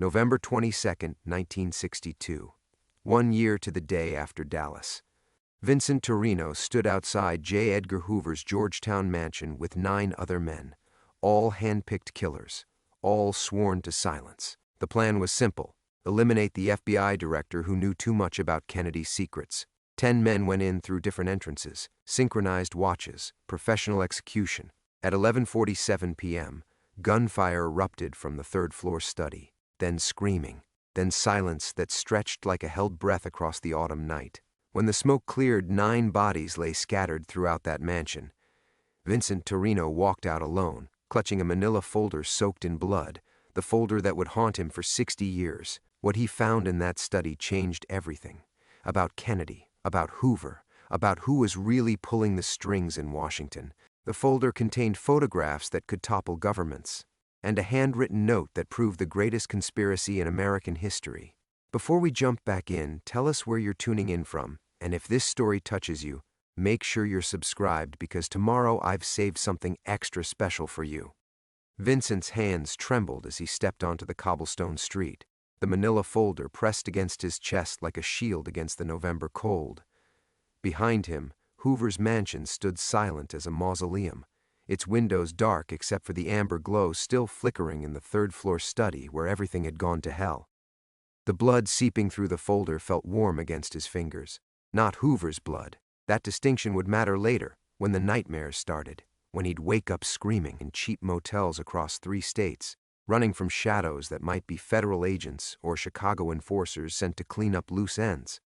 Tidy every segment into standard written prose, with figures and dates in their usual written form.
November 22, 1962. 1 year to the day after Dallas. Vincent Torino stood outside J. Edgar Hoover's Georgetown mansion with 9 other men, all hand-picked killers, all sworn to silence. The plan was simple: eliminate the FBI director who knew too much about Kennedy's secrets. 10 men went in through different entrances, synchronized watches, professional execution. At 11:47 p.m., gunfire erupted from the third-floor study, then screaming, then silence that stretched like a held breath across the autumn night. When the smoke cleared, 9 bodies lay scattered throughout that mansion. Vincent Torino walked out alone, clutching a manila folder soaked in blood, the folder that would haunt him for 60 years. What he found in that study changed everything. About Kennedy, about Hoover, about who was really pulling the strings in Washington. The folder contained photographs that could topple governments, and a handwritten note that proved the greatest conspiracy in American history. Before we jump back in, tell us where you're tuning in from, and if this story touches you, make sure you're subscribed because tomorrow I've saved something extra special for you. Vincent's hands trembled as he stepped onto the cobblestone street, the manila folder pressed against his chest like a shield against the November cold. Behind him, Hoover's mansion stood silent as a mausoleum, its windows dark except for the amber glow still flickering in the third-floor study where everything had gone to hell. The blood seeping through the folder felt warm against his fingers. Not Hoover's blood. That distinction would matter later, when the nightmares started, when he'd wake up screaming in cheap motels across 3 states, running from shadows that might be federal agents or Chicago enforcers sent to clean up loose ends.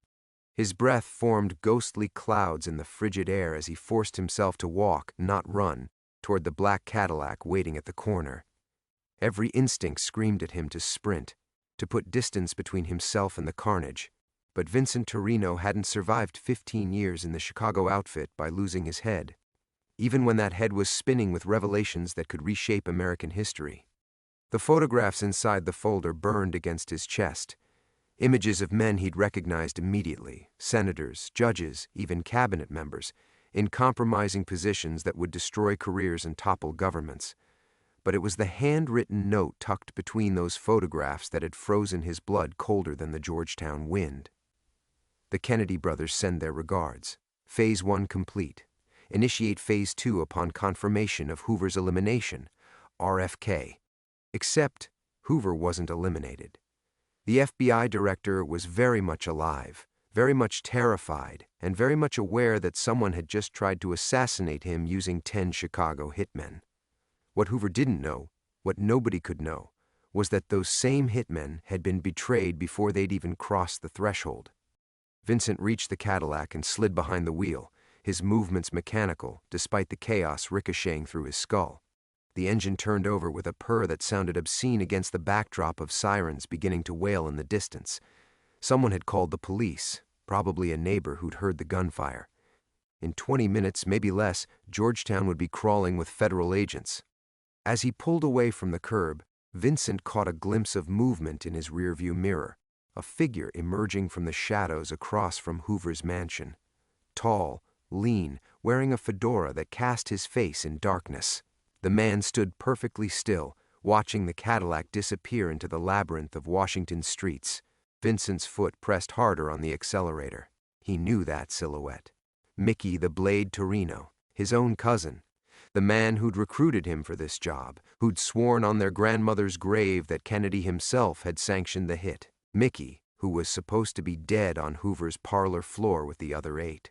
His breath formed ghostly clouds in the frigid air as he forced himself to walk, not run, toward the black Cadillac waiting at the corner. Every instinct screamed at him to sprint, to put distance between himself and the carnage. But Vincent Torino hadn't survived 15 years in the Chicago outfit by losing his head, even when that head was spinning with revelations that could reshape American history. The photographs inside the folder burned against his chest, images of men he'd recognized immediately, senators, judges, even cabinet members, in compromising positions that would destroy careers and topple governments. But it was the handwritten note tucked between those photographs that had frozen his blood colder than the Georgetown wind. The Kennedy brothers send their regards. Phase 1 complete. Initiate Phase 2 upon confirmation of Hoover's elimination. RFK. Except Hoover wasn't eliminated. The FBI director was very much alive, very much terrified, and very much aware that someone had just tried to assassinate him using 10 Chicago hitmen. What Hoover didn't know, what nobody could know, was that those same hitmen had been betrayed before they'd even crossed the threshold. Vincent reached the Cadillac and slid behind the wheel, his movements mechanical, despite the chaos ricocheting through his skull. The engine turned over with a purr that sounded obscene against the backdrop of sirens beginning to wail in the distance. Someone had called the police, probably a neighbor who'd heard the gunfire. In 20 minutes, maybe less, Georgetown would be crawling with federal agents. As he pulled away from the curb, Vincent caught a glimpse of movement in his rearview mirror, a figure emerging from the shadows across from Hoover's mansion. Tall, lean, wearing a fedora that cast his face in darkness. The man stood perfectly still, watching the Cadillac disappear into the labyrinth of Washington streets. Vincent's foot pressed harder on the accelerator. He knew that silhouette. Mickey the Blade Torino, his own cousin. The man who'd recruited him for this job, who'd sworn on their grandmother's grave that Kennedy himself had sanctioned the hit. Mickey, who was supposed to be dead on Hoover's parlor floor with the other 8.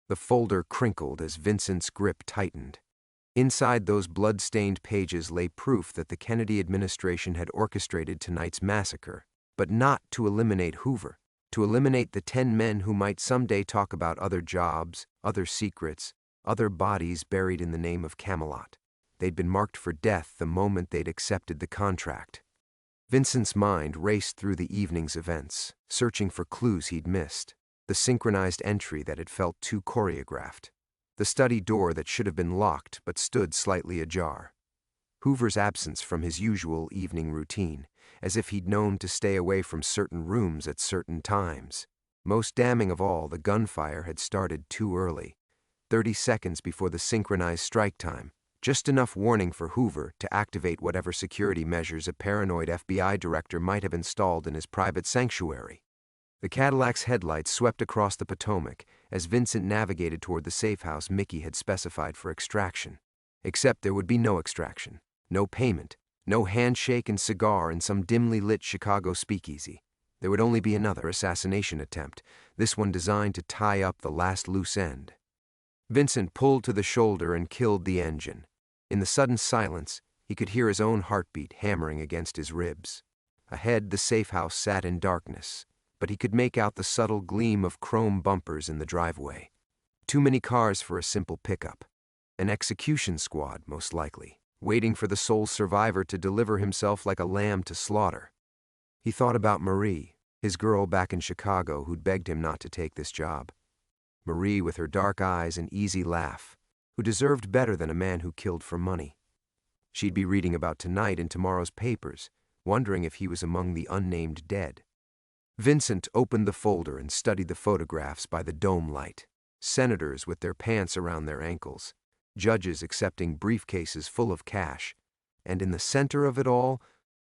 The folder crinkled as Vincent's grip tightened. Inside those blood-stained pages lay proof that the Kennedy administration had orchestrated tonight's massacre, but not to eliminate Hoover, to eliminate the 10 men who might someday talk about other jobs, other secrets, other bodies buried in the name of Camelot. They'd been marked for death the moment they'd accepted the contract. Vincent's mind raced through the evening's events, searching for clues he'd missed. The synchronized entry that had felt too choreographed. The study door that should have been locked but stood slightly ajar. Hoover's absence from his usual evening routine, as if he'd known to stay away from certain rooms at certain times. Most damning of all, the gunfire had started too early. 30 seconds before the synchronized strike time, Just enough warning for Hoover to activate whatever security measures a paranoid FBI director might have installed in his private sanctuary. The Cadillac's headlights swept across the Potomac as Vincent navigated toward the safe house Mickey had specified for extraction. Except there would be no extraction, no payment, no handshake and cigar in some dimly lit Chicago speakeasy. There would only be another assassination attempt, this one designed to tie up the last loose end. Vincent pulled to the shoulder and killed the engine. In the sudden silence, he could hear his own heartbeat hammering against his ribs. Ahead, the safe house sat in darkness, but he could make out the subtle gleam of chrome bumpers in the driveway. Too many cars for a simple pickup. An execution squad, most likely, waiting for the sole survivor to deliver himself like a lamb to slaughter. He thought about Marie, his girl back in Chicago who'd begged him not to take this job. Marie with her dark eyes and easy laugh, who deserved better than a man who killed for money. She'd be reading about tonight in tomorrow's papers, wondering if he was among the unnamed dead. Vincent opened the folder and studied the photographs by the dome light. Senators with their pants around their ankles, judges accepting briefcases full of cash, and in the center of it all,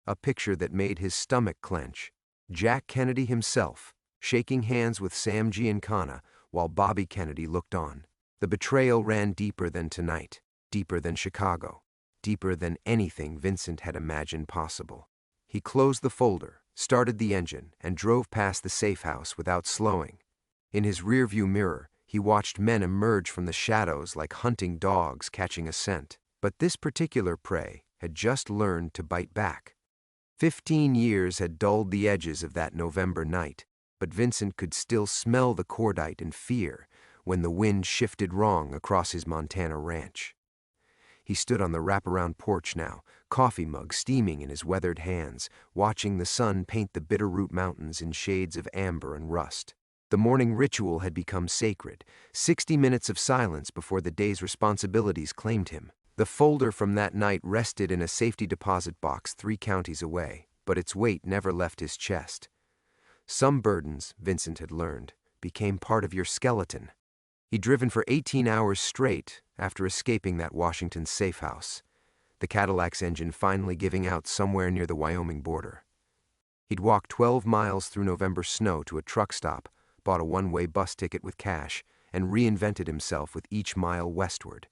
a picture that made his stomach clench. Jack Kennedy himself, shaking hands with Sam Giancana while Bobby Kennedy looked on. The betrayal ran deeper than tonight, deeper than Chicago, deeper than anything Vincent had imagined possible. He closed the folder, started the engine, and drove past the safe house without slowing. In his rearview mirror, he watched men emerge from the shadows like hunting dogs catching a scent. But this particular prey had just learned to bite back. 15 years had dulled the edges of that November night, but Vincent could still smell the cordite and fear when the wind shifted wrong across his Montana ranch. He stood on the wraparound porch now, coffee mug steaming in his weathered hands, watching the sun paint the Bitterroot Mountains in shades of amber and rust. The morning ritual had become sacred, 60 minutes of silence before the day's responsibilities claimed him. The folder from that night rested in a safety deposit box 3 counties away, but its weight never left his chest. Some burdens, Vincent had learned, became part of your skeleton. He'd driven for 18 hours straight after escaping that Washington safe house, the Cadillac's engine finally giving out somewhere near the Wyoming border. He'd walked 12 miles through November snow to a truck stop, bought a one-way bus ticket with cash, and reinvented himself with each mile westward.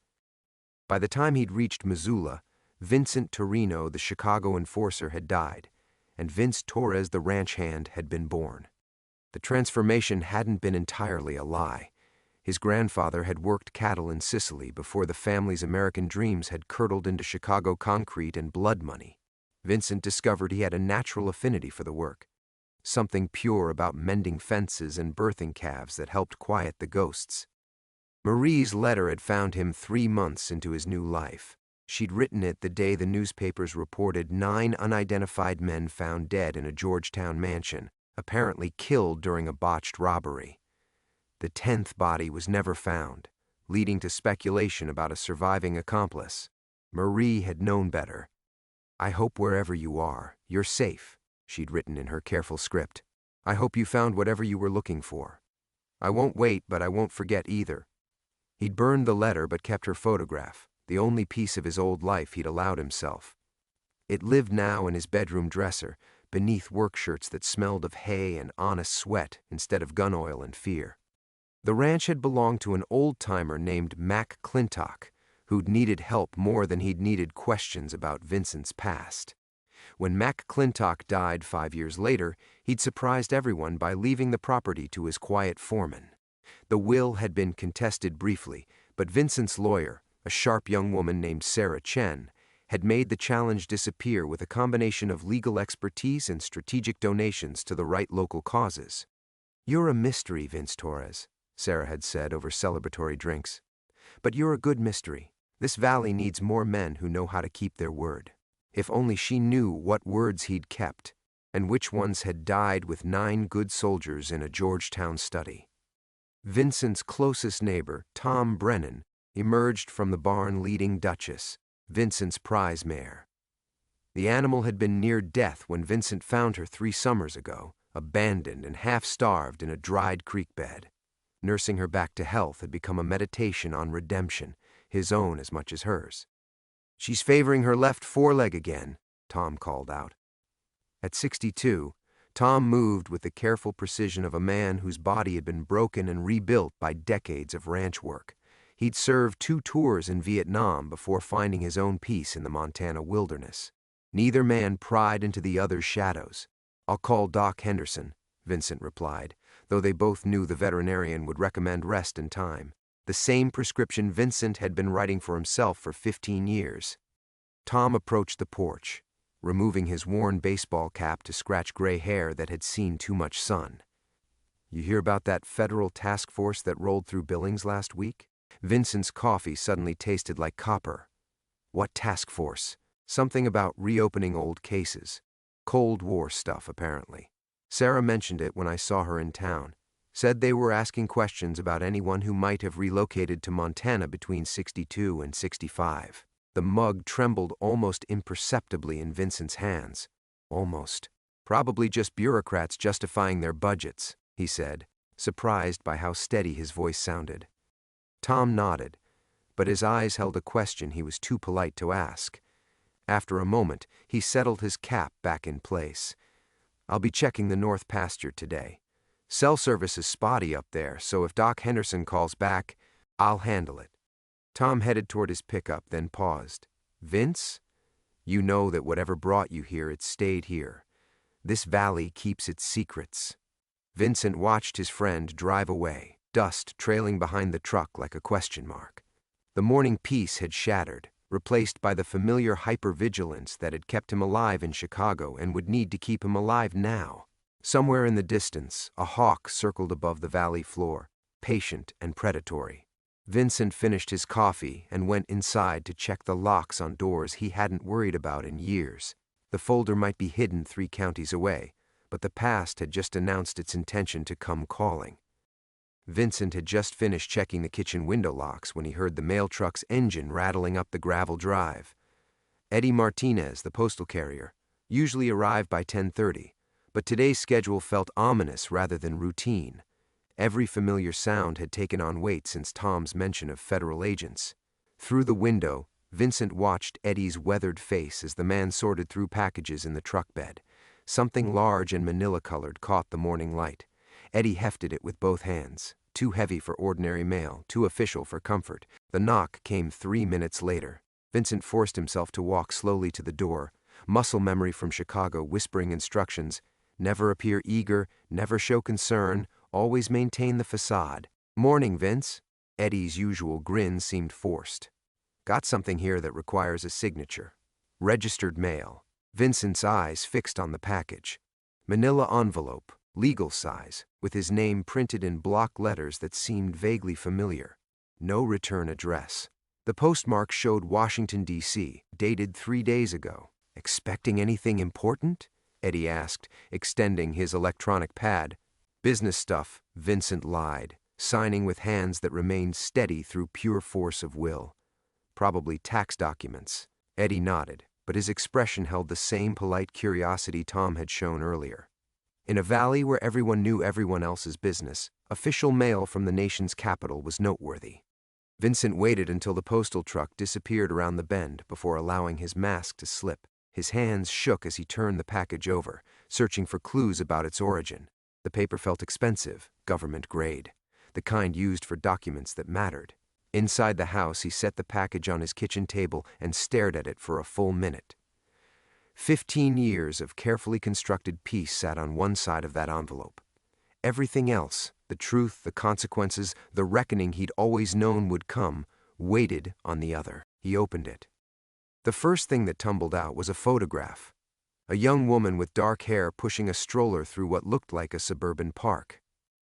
By the time he'd reached Missoula, Vincent Torino, the Chicago enforcer, had died, and Vince Torres, the ranch hand, had been born. The transformation hadn't been entirely a lie. His grandfather had worked cattle in Sicily before the family's American dreams had curdled into Chicago concrete and blood money. Vincent discovered he had a natural affinity for the work. Something pure about mending fences and birthing calves that helped quiet the ghosts. Marie's letter had found him 3 months into his new life. She'd written it the day the newspapers reported 9 unidentified men found dead in a Georgetown mansion, apparently killed during a botched robbery. The 10th body was never found, leading to speculation about a surviving accomplice. Marie had known better. "I hope wherever you are, you're safe," she'd written in her careful script. "I hope you found whatever you were looking for. I won't wait, but I won't forget either." He'd burned the letter but kept her photograph, the only piece of his old life he'd allowed himself. It lived now in his bedroom dresser, beneath work shirts that smelled of hay and honest sweat instead of gun oil and fear. The ranch had belonged to an old-timer named Mac Clintock, who'd needed help more than he'd needed questions about Vincent's past. When Mac Clintock died 5 years later, he'd surprised everyone by leaving the property to his quiet foreman. The will had been contested briefly, but Vincent's lawyer, a sharp young woman named Sarah Chen, had made the challenge disappear with a combination of legal expertise and strategic donations to the right local causes. "You're a mystery, Vince Torres," Sarah had said over celebratory drinks. "But you're a good mystery. This valley needs more men who know how to keep their word." If only she knew what words he'd kept, and which ones had died with 9 good soldiers in a Georgetown study. Vincent's closest neighbor, Tom Brennan, emerged from the barn leading Duchess, Vincent's prize mare. The animal had been near death when Vincent found her 3 summers ago, abandoned and half-starved in a dried creek bed. Nursing her back to health had become a meditation on redemption, his own as much as hers. "She's favoring her left foreleg again," Tom called out. At 62, Tom moved with the careful precision of a man whose body had been broken and rebuilt by decades of ranch work. He'd served 2 tours in Vietnam before finding his own peace in the Montana wilderness. Neither man pried into the other's shadows. "I'll call Doc Henderson," Vincent replied, though they both knew the veterinarian would recommend rest and time. The same prescription Vincent had been writing for himself for 15 years. Tom approached the porch, removing his worn baseball cap to scratch gray hair that had seen too much sun. "You hear about that federal task force that rolled through Billings last week?" Vincent's coffee suddenly tasted like copper. "What task force?" "Something about reopening old cases. Cold War stuff, apparently. Sarah mentioned it when I saw her in town. Said they were asking questions about anyone who might have relocated to Montana between 62 and 65. The mug trembled almost imperceptibly in Vincent's hands. "Almost. Probably just bureaucrats justifying their budgets," he said, surprised by how steady his voice sounded. Tom nodded, but his eyes held a question he was too polite to ask. After a moment, he settled his cap back in place. "I'll be checking the north pasture today. Cell service is spotty up there, so if Doc Henderson calls back, I'll handle it." Tom headed toward his pickup, then paused. "Vince, you know that whatever brought you here, it stayed here. This valley keeps its secrets." Vincent watched his friend drive away, dust trailing behind the truck like a question mark. The morning peace had shattered, replaced by the familiar hypervigilance that had kept him alive in Chicago and would need to keep him alive now. Somewhere in the distance, a hawk circled above the valley floor, patient and predatory. Vincent finished his coffee and went inside to check the locks on doors he hadn't worried about in years. The folder might be hidden 3 counties away, but the past had just announced its intention to come calling. Vincent had just finished checking the kitchen window locks when he heard the mail truck's engine rattling up the gravel drive. Eddie Martinez, the postal carrier, usually arrived by 10:30, but today's schedule felt ominous rather than routine. Every familiar sound had taken on weight since Tom's mention of federal agents. Through the window, Vincent watched Eddie's weathered face as the man sorted through packages in the truck bed. Something large and manila-colored caught the morning light. Eddie hefted it with both hands, too heavy for ordinary mail, too official for comfort. The knock came 3 minutes later. Vincent forced himself to walk slowly to the door, muscle memory from Chicago whispering instructions: never appear eager, never show concern, always maintain the facade. "Morning, Vince." Eddie's usual grin seemed forced. "Got something here that requires a signature. Registered mail." Vincent's eyes fixed on the package. Manila envelope, legal size, with his name printed in block letters that seemed vaguely familiar. No return address. The postmark showed Washington, D.C., dated 3 days ago. "Expecting anything important?" Eddie asked, extending his electronic pad. "Business stuff," Vincent lied, signing with hands that remained steady through pure force of will. "Probably tax documents." Eddie nodded, but his expression held the same polite curiosity Tom had shown earlier. In a valley where everyone knew everyone else's business, official mail from the nation's capital was noteworthy. Vincent waited until the postal truck disappeared around the bend before allowing his mask to slip. His hands shook as he turned the package over, searching for clues about its origin. The paper felt expensive, government grade, the kind used for documents that mattered. Inside the house, he set the package on his kitchen table and stared at it for a full minute. 15 years of carefully constructed peace sat on one side of that envelope. Everything else, the truth, the consequences, the reckoning he'd always known would come, waited on the other. He opened it. The first thing that tumbled out was a photograph. A young woman with dark hair pushing a stroller through what looked like a suburban park.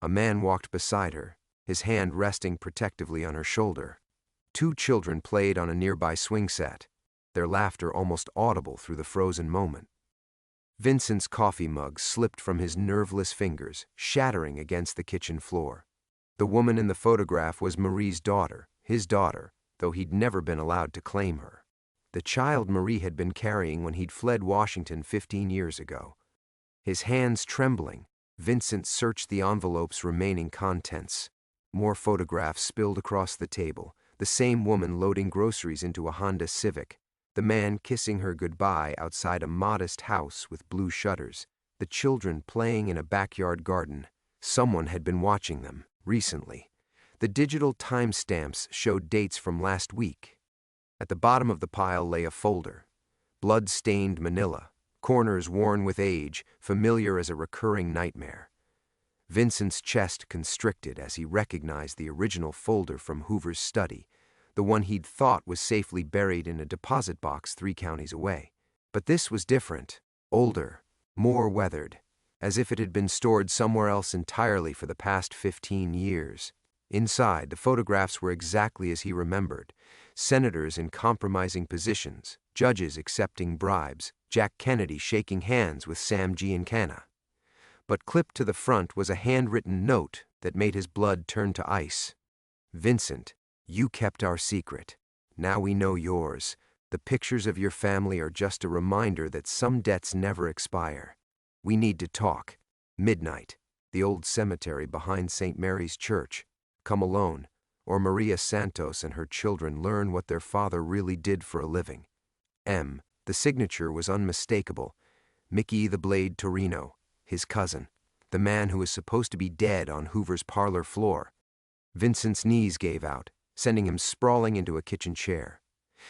A man walked beside her, his hand resting protectively on her shoulder. 2 children played on a nearby swing set, their laughter almost audible through the frozen moment. Vincent's coffee mug slipped from his nerveless fingers, shattering against the kitchen floor. The woman in the photograph was Marie's daughter, his daughter, though he'd never been allowed to claim her. The child Marie had been carrying when he'd fled Washington 15 years ago. His hands trembling, Vincent searched the envelope's remaining contents. More photographs spilled across the table, the same woman loading groceries into a Honda Civic, The man kissing her goodbye outside a modest house with blue shutters, the children playing in a backyard garden. Someone had been watching them, recently. The digital timestamps showed dates from last week. At the bottom of the pile lay a folder. Blood-stained manila, corners worn with age, familiar as a recurring nightmare. Vincent's chest constricted as he recognized the original folder from Hoover's study, the one he'd thought was safely buried in a deposit box 3 counties away. But this was different, older, more weathered, as if it had been stored somewhere else entirely for the past 15 years. Inside, the photographs were exactly as he remembered: senators in compromising positions, judges accepting bribes, Jack Kennedy shaking hands with Sam Giancana. But clipped to the front was a handwritten note that made his blood turn to ice. "Vincent, you kept our secret. Now we know yours. The pictures of your family are just a reminder that some debts never expire. We need to talk. Midnight, the old cemetery behind St. Mary's Church. Come alone, or Maria Santos and her children learn what their father really did for a living. M." The signature was unmistakable. Mickey the Blade Torino, his cousin, the man who was supposed to be dead on Hoover's parlor floor. Vincent's knees gave out, sending him sprawling into a kitchen chair.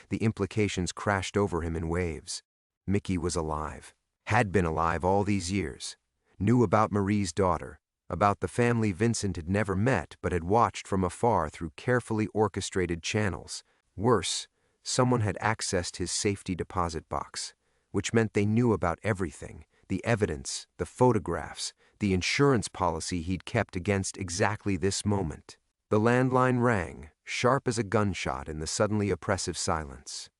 The implications crashed over him in waves. Mickey was alive, had been alive all these years, knew about Marie's daughter, about the family Vincent had never met but had watched from afar through carefully orchestrated channels. Worse, someone had accessed his safety deposit box, which meant they knew about everything: the evidence, the photographs, the insurance policy he'd kept against exactly this moment. The landline rang, sharp as a gunshot in the suddenly oppressive silence.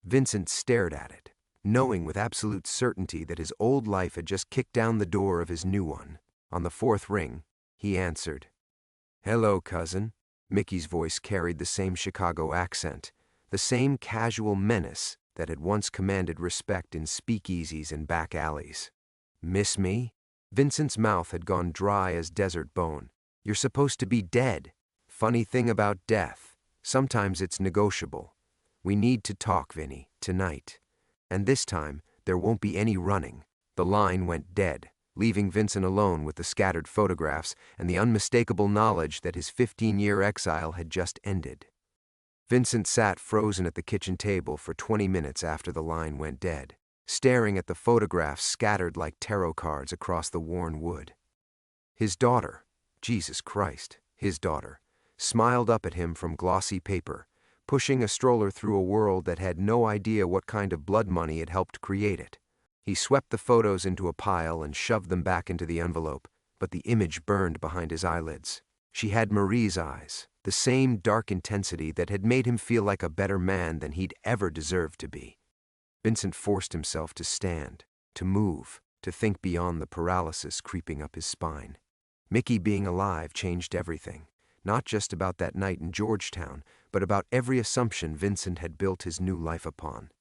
Vincent stared at it, knowing with absolute certainty that his old life had just kicked down the door of his new one. On the 4th ring, he answered. "Hello, cousin." Mickey's voice carried the same Chicago accent, the same casual menace that had once commanded respect in speakeasies and back alleys. "Miss me?" Vincent's mouth had gone dry as desert bone. "You're supposed to be dead. Funny thing about death, sometimes it's negotiable. We need to talk, Vinny, tonight. And this time, there won't be any running." The line went dead, leaving Vincent alone with the scattered photographs and the unmistakable knowledge that his 15-year exile had just ended. Vincent sat frozen at the kitchen table for 20 minutes after the line went dead, staring at the photographs scattered like tarot cards across the worn wood. His daughter, Jesus Christ, his daughter, smiled up at him from glossy paper, pushing a stroller through a world that had no idea what kind of blood money had helped create it. He swept the photos into a pile and shoved them back into the envelope, but the image burned behind his eyelids. She had Marie's eyes, the same dark intensity that had made him feel like a better man than he'd ever deserved to be. Vincent forced himself to stand, to move, to think beyond the paralysis creeping up his spine. Mickey being alive changed everything, not just about that night in Georgetown, but about every assumption Vincent had built his new life upon.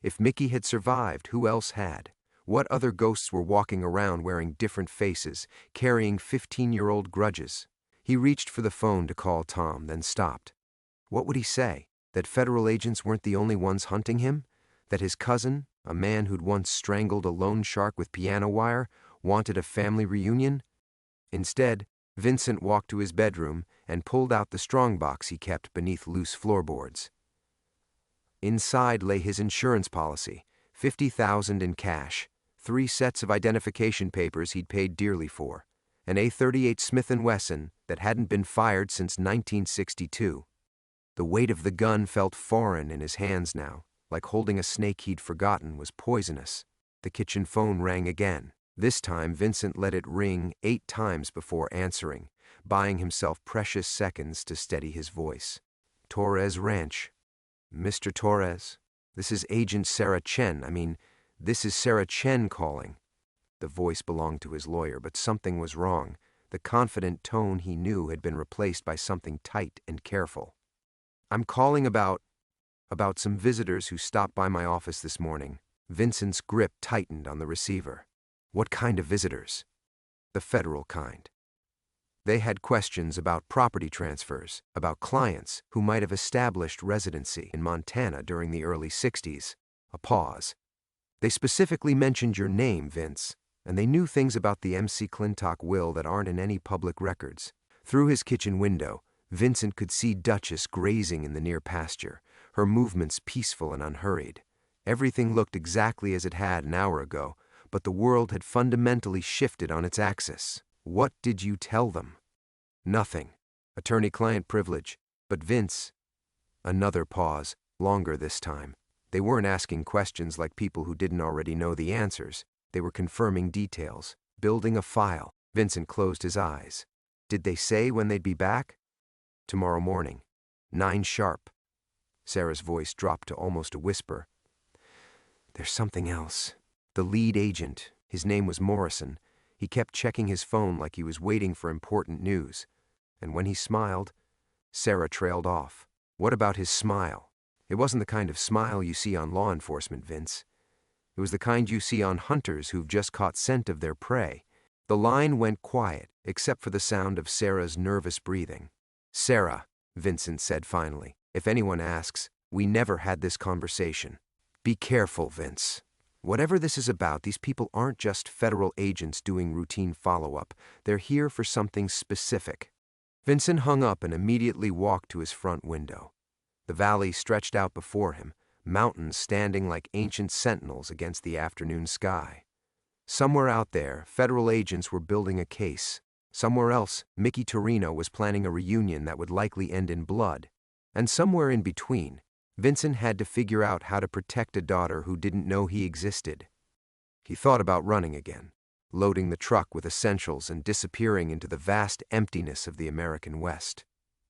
If Mickey had survived, who else had? What other ghosts were walking around wearing different faces, carrying 15-year-old grudges? He reached for the phone to call Tom, then stopped. What would he say? That federal agents weren't the only ones hunting him? That his cousin, a man who'd once strangled a loan shark with piano wire, wanted a family reunion? Instead, Vincent walked to his bedroom and pulled out the strongbox he kept beneath loose floorboards. Inside lay his insurance policy, $50,000 in cash, 3 sets of identification papers he'd paid dearly for, an A38 Smith & Wesson that hadn't been fired since 1962. The weight of the gun felt foreign in his hands now, like holding a snake he'd forgotten was poisonous. The kitchen phone rang again. This time Vincent let it ring 8 times before answering, buying himself precious seconds to steady his voice. Torres Ranch. "Mr. Torres, this is Agent Sarah Chen. This is Sarah Chen calling." The voice belonged to his lawyer, but something was wrong. The confident tone he knew had been replaced by something tight and careful. "I'm calling about some visitors who stopped by my office this morning." Vincent's grip tightened on the receiver. "What kind of visitors?" "The federal kind." They had questions about property transfers, about clients who might have established residency in Montana during the early 60s. A pause. They specifically mentioned your name, Vince, and they knew things about the MC Clintock will that aren't in any public records. Through his kitchen window, Vincent could see Duchess grazing in the near pasture, her movements peaceful and unhurried. Everything looked exactly as it had an hour ago, but the world had fundamentally shifted on its axis. What did you tell them? Nothing. Attorney-client privilege. But Vince... Another pause, longer this time. They weren't asking questions like people who didn't already know the answers. They were confirming details, building a file. Vincent closed his eyes. Did they say when they'd be back? Tomorrow morning. 9 sharp. Sarah's voice dropped to almost a whisper. There's something else. The lead agent, his name was Morrison. He kept checking his phone like he was waiting for important news. And when he smiled, Sarah trailed off. What about his smile? It wasn't the kind of smile you see on law enforcement, Vince. It was the kind you see on hunters who've just caught scent of their prey. The line went quiet, except for the sound of Sarah's nervous breathing. Sarah, Vincent said finally, if anyone asks, we never had this conversation. Be careful, Vince. Whatever this is about, these people aren't just federal agents doing routine follow-up. They're here for something specific. Vincent hung up and immediately walked to his front window. The valley stretched out before him, mountains standing like ancient sentinels against the afternoon sky. Somewhere out there, federal agents were building a case. Somewhere else, Mickey Torino was planning a reunion that would likely end in blood. And somewhere in between, Vincent had to figure out how to protect a daughter who didn't know he existed. He thought about running again, loading the truck with essentials and disappearing into the vast emptiness of the American West.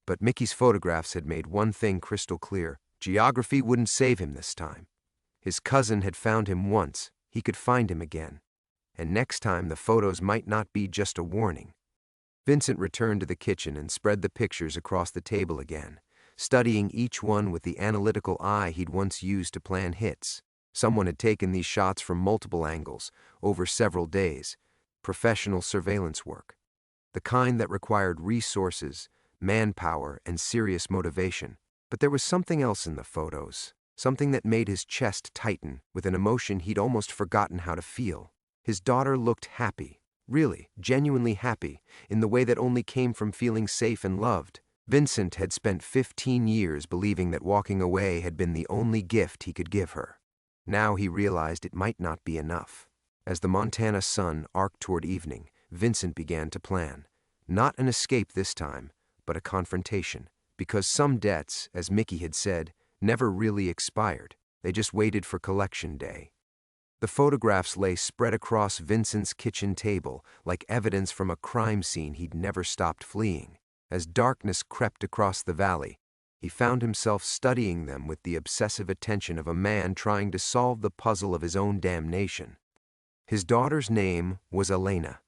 But Mickey's photographs had made one thing crystal clear. Geography wouldn't save him this time. His cousin had found him once. He could find him again. And next time the photos might not be just a warning. Vincent returned to the kitchen and spread the pictures across the table again, studying each one with the analytical eye he'd once used to plan hits. Someone had taken these shots from multiple angles, over several days. Professional surveillance work. The kind that required resources, manpower, and serious motivation. But there was something else in the photos, something that made his chest tighten with an emotion he'd almost forgotten how to feel. His daughter looked happy, really, genuinely happy, in the way that only came from feeling safe and loved. Vincent had spent 15 years believing that walking away had been the only gift he could give her. Now he realized it might not be enough. As the Montana sun arced toward evening, Vincent began to plan. Not an escape this time, but a confrontation. Because some debts, as Mickey had said, never really expired. They just waited for collection day. The photographs lay spread across Vincent's kitchen table like evidence from a crime scene he'd never stopped fleeing. As darkness crept across the valley, he found himself studying them with the obsessive attention of a man trying to solve the puzzle of his own damnation. His daughter's name was Elena.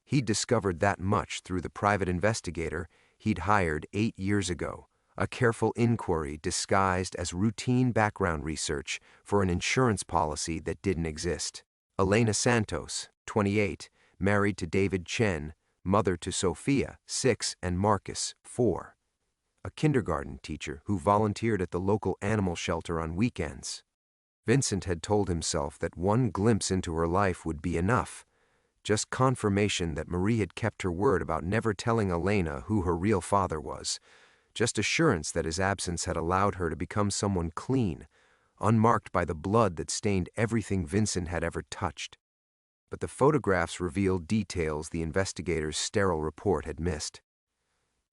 He'd discovered that much through the private investigator he'd hired 8 years ago, a careful inquiry disguised as routine background research for an insurance policy that didn't exist. Elena Santos, 28, married to David Chen, mother to Sophia, 6, and Marcus, 4. A kindergarten teacher who volunteered at the local animal shelter on weekends. Vincent had told himself that one glimpse into her life would be enough. Just confirmation that Marie had kept her word about never telling Elena who her real father was. Just assurance that his absence had allowed her to become someone clean, unmarked by the blood that stained everything Vincent had ever touched. But the photographs revealed details the investigator's sterile report had missed.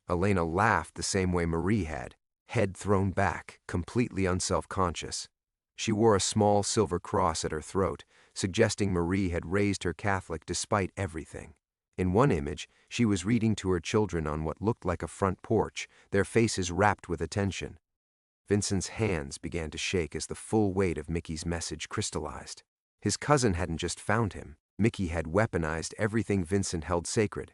Elena laughed the same way Marie had, head thrown back, completely unself-conscious. She wore a small silver cross at her throat, suggesting Marie had raised her Catholic despite everything. In one image, she was reading to her children on what looked like a front porch, their faces rapt with attention. Vincent's hands began to shake as the full weight of Mickey's message crystallized. His cousin hadn't just found him. Mickey had weaponized everything Vincent held sacred.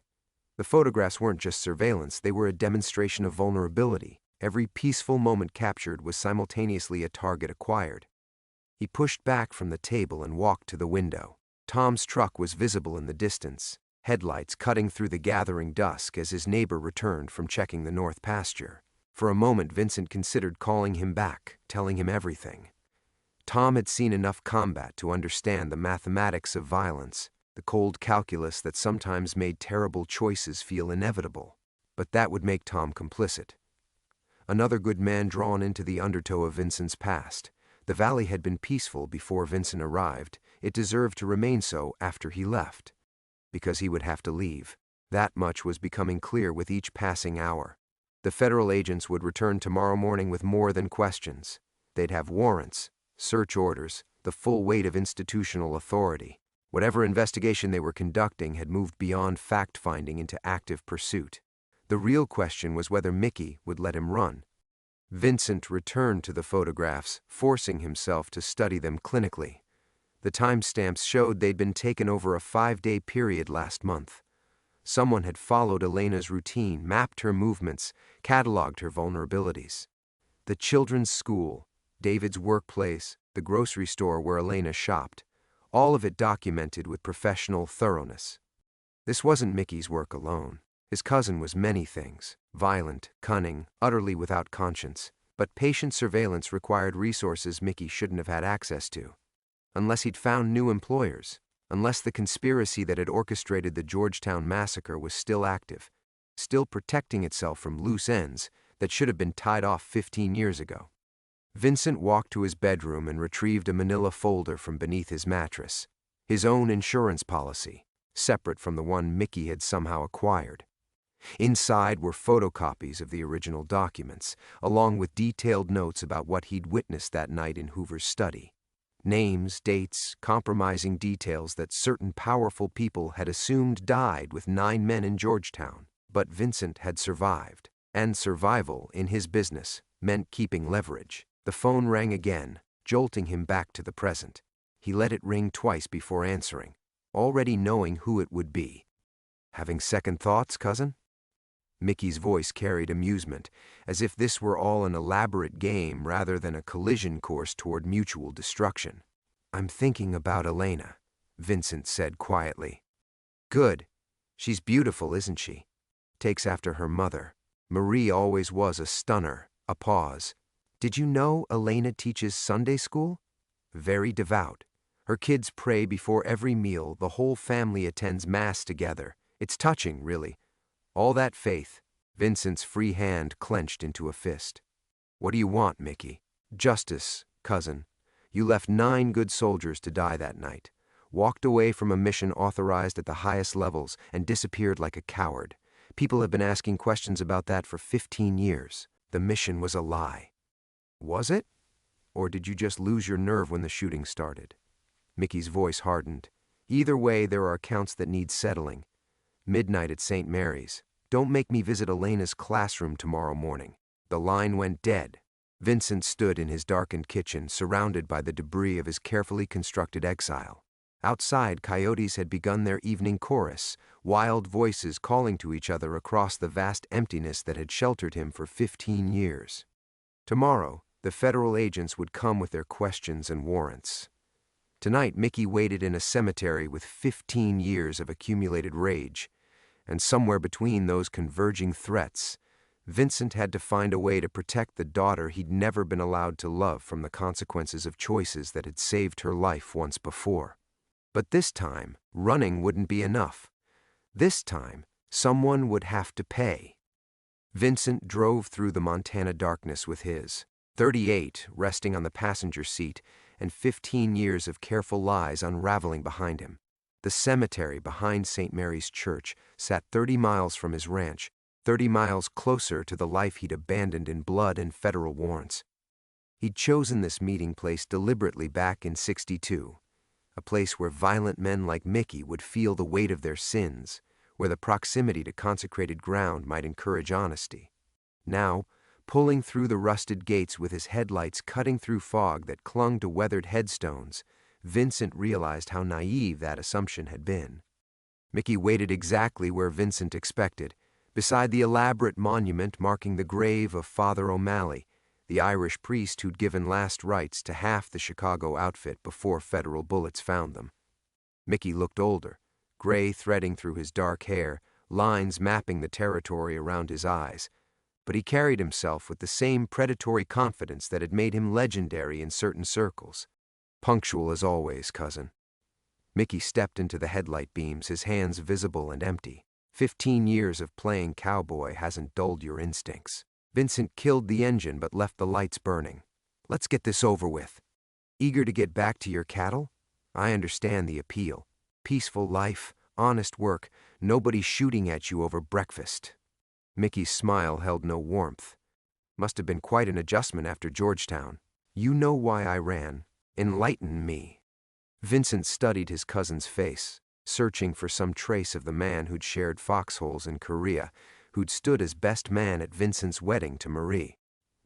The photographs weren't just surveillance, they were a demonstration of vulnerability. Every peaceful moment captured was simultaneously a target acquired. He pushed back from the table and walked to the window. Tom's truck was visible in the distance, headlights cutting through the gathering dusk as his neighbor returned from checking the north pasture. For a moment, Vincent considered calling him back, telling him everything. Tom had seen enough combat to understand the mathematics of violence, the cold calculus that sometimes made terrible choices feel inevitable. But that would make Tom complicit. Another good man drawn into the undertow of Vincent's past. The valley had been peaceful before Vincent arrived. It deserved to remain so after he left. Because he would have to leave. That much was becoming clear with each passing hour. The federal agents would return tomorrow morning with more than questions. They'd have warrants, search orders, the full weight of institutional authority. Whatever investigation they were conducting had moved beyond fact-finding into active pursuit. The real question was whether Mickey would let him run. Vincent returned to the photographs, forcing himself to study them clinically. The timestamps showed they'd been taken over a 5-day period last month. Someone had followed Elena's routine, mapped her movements, cataloged her vulnerabilities. The children's school, David's workplace, the grocery store where Elena shopped, all of it documented with professional thoroughness. This wasn't Mickey's work alone. His cousin was many things: violent, cunning, utterly without conscience. But patient surveillance required resources Mickey shouldn't have had access to. Unless he'd found new employers. Unless the conspiracy that had orchestrated the Georgetown massacre was still active, still protecting itself from loose ends that should have been tied off 15 years ago. Vincent walked to his bedroom and retrieved a manila folder from beneath his mattress. His own insurance policy, separate from the one Mickey had somehow acquired. Inside were photocopies of the original documents, along with detailed notes about what he'd witnessed that night in Hoover's study. Names, dates, compromising details that certain powerful people had assumed died with 9 men in Georgetown. But Vincent had survived, and survival in his business meant keeping leverage. The phone rang again, jolting him back to the present. He let it ring twice before answering, already knowing who it would be. "Having second thoughts, cousin?" Mickey's voice carried amusement, as if this were all an elaborate game rather than a collision course toward mutual destruction. "I'm thinking about Elena," Vincent said quietly. "Good. She's beautiful, isn't she? Takes after her mother. Marie always was a stunner." A pause. "Did you know Elena teaches Sunday school? Very devout. Her kids pray before every meal. The whole family attends Mass together. It's touching, really. All that faith." Vincent's free hand clenched into a fist. "What do you want, Mickey?" "Justice, cousin. You left 9 good soldiers to die that night. Walked away from a mission authorized at the highest levels and disappeared like a coward. People have been asking questions about that for 15 years. The mission was a lie." "Was it? Or did you just lose your nerve when the shooting started?" Mickey's voice hardened. "Either way, there are accounts that need settling. Midnight at St. Mary's. Don't make me visit Elena's classroom tomorrow morning." The line went dead. Vincent stood in his darkened kitchen, surrounded by the debris of his carefully constructed exile. Outside, coyotes had begun their evening chorus, wild voices calling to each other across the vast emptiness that had sheltered him for 15 years. Tomorrow, the federal agents would come with their questions and warrants. Tonight, Mickey waited in a cemetery with 15 years of accumulated rage. And somewhere between those converging threats, Vincent had to find a way to protect the daughter he'd never been allowed to love from the consequences of choices that had saved her life once before. But this time, running wouldn't be enough. This time, someone would have to pay. Vincent drove through the Montana darkness with his .38 resting on the passenger seat and 15 years of careful lies unraveling behind him. The cemetery behind St. Mary's Church sat 30 miles from his ranch, 30 miles closer to the life he'd abandoned in blood and federal warrants. He'd chosen this meeting place deliberately back in '62, a place where violent men like Mickey would feel the weight of their sins, where the proximity to consecrated ground might encourage honesty. Now, pulling through the rusted gates with his headlights cutting through fog that clung to weathered headstones, Vincent realized how naive that assumption had been. Mickey waited exactly where Vincent expected, beside the elaborate monument marking the grave of Father O'Malley, the Irish priest who'd given last rites to half the Chicago outfit before federal bullets found them. Mickey looked older, gray threading through his dark hair, lines mapping the territory around his eyes. But he carried himself with the same predatory confidence that had made him legendary in certain circles. Punctual as always, cousin. Mickey stepped into the headlight beams, his hands visible and empty. 15 years of playing cowboy hasn't dulled your instincts. Vincent killed the engine but left the lights burning. Let's get this over with. Eager to get back to your cattle? I understand the appeal. Peaceful life, honest work, nobody shooting at you over breakfast. Mickey's smile held no warmth. Must have been quite an adjustment after Georgetown. You know why I ran. Enlighten me. Vincent studied his cousin's face, searching for some trace of the man who'd shared foxholes in Korea, who'd stood as best man at Vincent's wedding to Marie.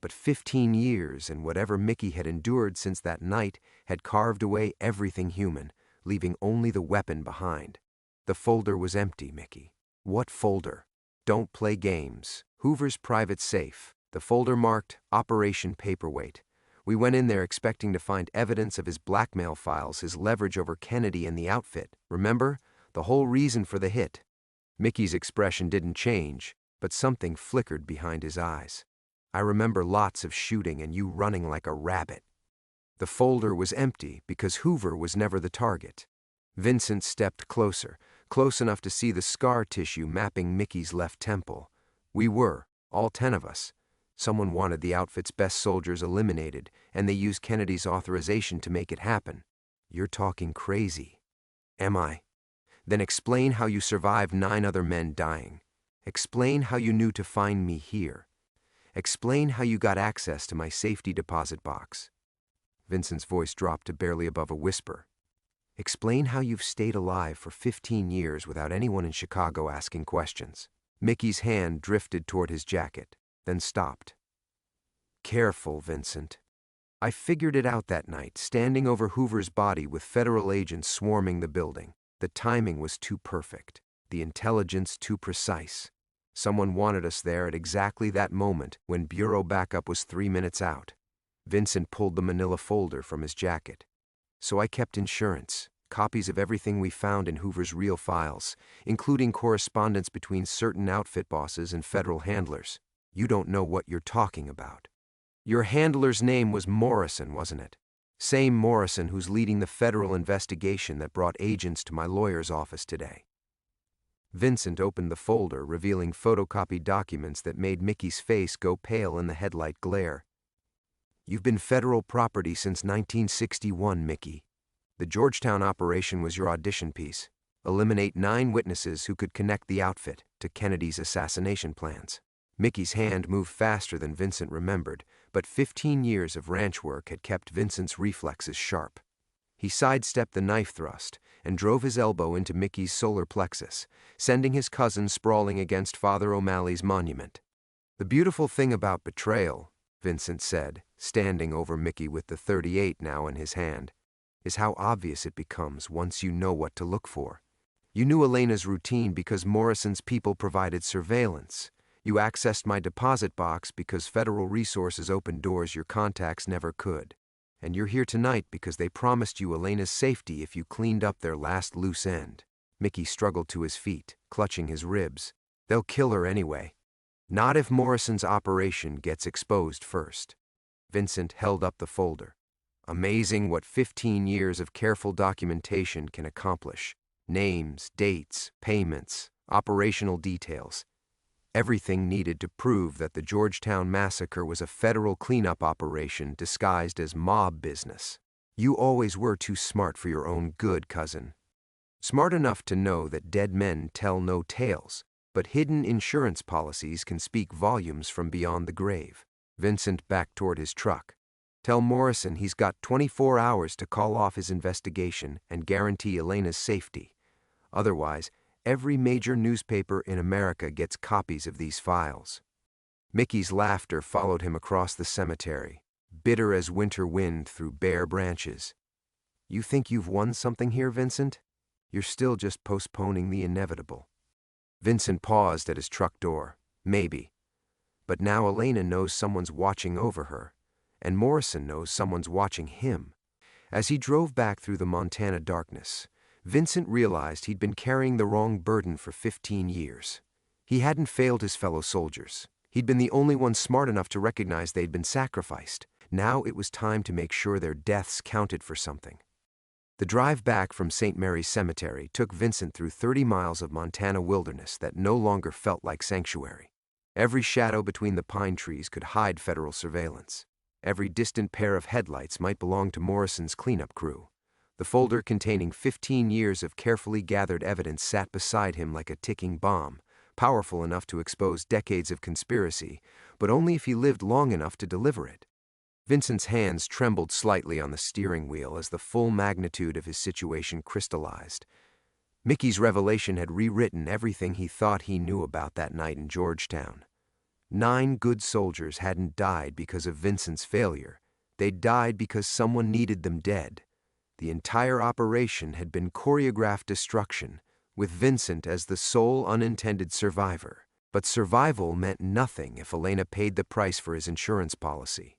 But 15 years and whatever Mickey had endured since that night had carved away everything human, leaving only the weapon behind. The folder was empty, Mickey. What folder? Don't play games. Hoover's private safe. The folder marked Operation Paperweight. We went in there expecting to find evidence of his blackmail files, his leverage over Kennedy and the outfit. Remember? The whole reason for the hit. Mickey's expression didn't change, but something flickered behind his eyes. I remember lots of shooting and you running like a rabbit. The folder was empty because Hoover was never the target. Vincent stepped closer, close enough to see the scar tissue mapping Mickey's left temple. We were, all 10 of us. Someone wanted the outfit's best soldiers eliminated, and they used Kennedy's authorization to make it happen. You're talking crazy. Am I? Then explain how you survived 9 other men dying. Explain how you knew to find me here. Explain how you got access to my safety deposit box. Vincent's voice dropped to barely above a whisper. Explain how you've stayed alive for 15 years without anyone in Chicago asking questions. Mickey's hand drifted toward his jacket, then stopped. Careful, Vincent. I figured it out that night, standing over Hoover's body with federal agents swarming the building. The timing was too perfect, the intelligence too precise. Someone wanted us there at exactly that moment when bureau backup was 3 minutes out. Vincent pulled the manila folder from his jacket. So I kept insurance, copies of everything we found in Hoover's real files, including correspondence between certain outfit bosses and federal handlers. You don't know what you're talking about. Your handler's name was Morrison, wasn't it? Same Morrison who's leading the federal investigation that brought agents to my lawyer's office today. Vincent opened the folder, revealing photocopied documents that made Mickey's face go pale in the headlight glare. You've been federal property since 1961, Mickey. The Georgetown operation was your audition piece. Eliminate 9 witnesses who could connect the outfit to Kennedy's assassination plans. Mickey's hand moved faster than Vincent remembered, but 15 years of ranch work had kept Vincent's reflexes sharp. He sidestepped the knife thrust and drove his elbow into Mickey's solar plexus, sending his cousin sprawling against Father O'Malley's monument. The beautiful thing about betrayal, Vincent said, standing over Mickey with the .38 now in his hand, is how obvious it becomes once you know what to look for. You knew Elena's routine because Morrison's people provided surveillance. You accessed my deposit box because federal resources opened doors your contacts never could. And you're here tonight because they promised you Elena's safety if you cleaned up their last loose end. Mickey struggled to his feet, clutching his ribs. They'll kill her anyway. Not if Morrison's operation gets exposed first. Vincent held up the folder. Amazing what 15 years of careful documentation can accomplish. Names, dates, payments, operational details. Everything needed to prove that the Georgetown massacre was a federal cleanup operation disguised as mob business. You always were too smart for your own good, cousin. Smart enough to know that dead men tell no tales, but hidden insurance policies can speak volumes from beyond the grave. Vincent backed toward his truck. Tell Morrison he's got 24 hours to call off his investigation and guarantee Elena's safety. Otherwise, every major newspaper in America gets copies of these files. Mickey's laughter followed him across the cemetery, bitter as winter wind through bare branches. You think you've won something here, Vincent? You're still just postponing the inevitable. Vincent paused at his truck door. Maybe. But now Elena knows someone's watching over her, and Morrison knows someone's watching him. As he drove back through the Montana darkness, Vincent realized he'd been carrying the wrong burden for 15 years. He hadn't failed his fellow soldiers. He'd been the only one smart enough to recognize they'd been sacrificed. Now it was time to make sure their deaths counted for something. The drive back from St. Mary's Cemetery took Vincent through 30 miles of Montana wilderness that no longer felt like sanctuary. Every shadow between the pine trees could hide federal surveillance. Every distant pair of headlights might belong to Morrison's cleanup crew. The folder containing 15 years of carefully gathered evidence sat beside him like a ticking bomb, powerful enough to expose decades of conspiracy, but only if he lived long enough to deliver it. Vincent's hands trembled slightly on the steering wheel as the full magnitude of his situation crystallized. Mickey's revelation had rewritten everything he thought he knew about that night in Georgetown. 9 good soldiers hadn't died because of Vincent's failure. They'd died because someone needed them dead. The entire operation had been choreographed destruction, with Vincent as the sole unintended survivor. But survival meant nothing if Elena paid the price for his insurance policy.